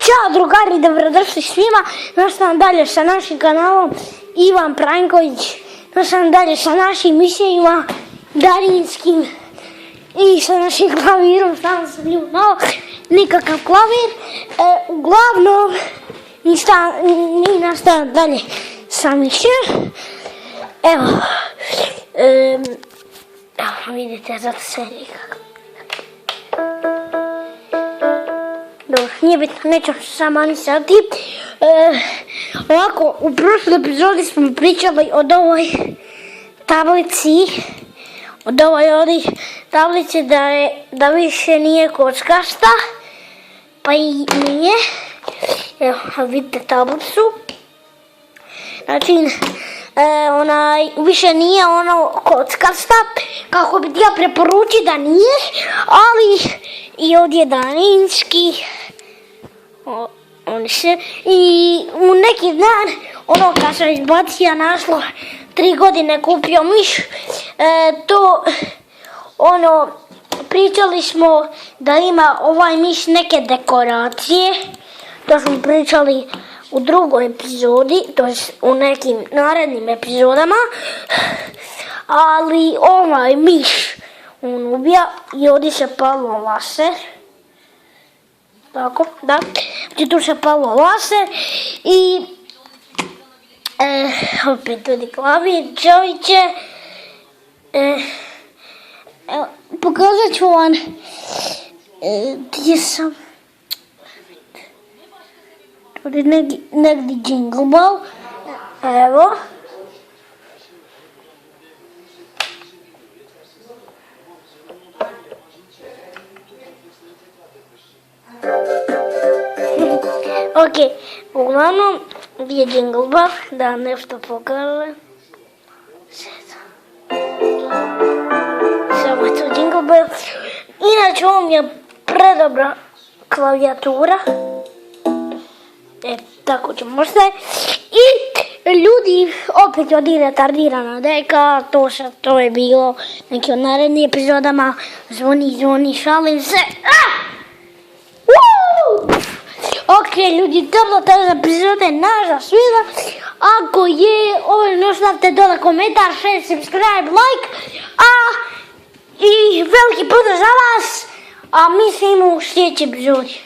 Ćao drugari, dobrodošli svima. Nastavljam dalje sa našim kanalom Ivan Pranjković. Nastavljam dalje sa našim miševima darinskim i sa našim klavirom. Stavljam sam ljubno, nikakav klavir. Uglavnom, mi nastavljam dalje sa mišem. Evo, vidite, zato se nikako. Dobro, nije bitno, neću sama ni sati. Ovako, u prošloj epizodi smo pričali o ovoj tablici, tablici da više nije kockasta, pa i nije. Evo, vidite tablicu. Znači, više nije ono kockasta, kako bi ja preporučio da nije, ali i ovdje darinski. I u neki dan, kad sam izbacio, našlo 3 godine kupio miš, pričali smo da ima ovaj miš neke dekoracije, to smo pričali u drugoj epizodi, to je u nekim narednim epizodama, ali ovaj miš, on ubija i ovdje se palo laser. Tako, da. Tu se palo laser i opet ovdje klavir, čovječe. Pokazat ću vam gdje sam. Ovdje negdje jingle bell. Evo. Ok, uglavnom je jingle bell, da nešto pokaže. Samo je to jingle bell. Inače, ovo mi je predobra klavijatura. Tako ćemo ostaje. I ljudi, opet od retardirana deka, to je bilo neki od narednih epizodama. Zvoni, šalim se. Ok, ljudi, dobro, ta epizoda je naša svima. Ako je, ostavite dole komentar, share, subscribe, like. I veliki pozdrav za vas. A mi se imamo u sljedećoj epizodi.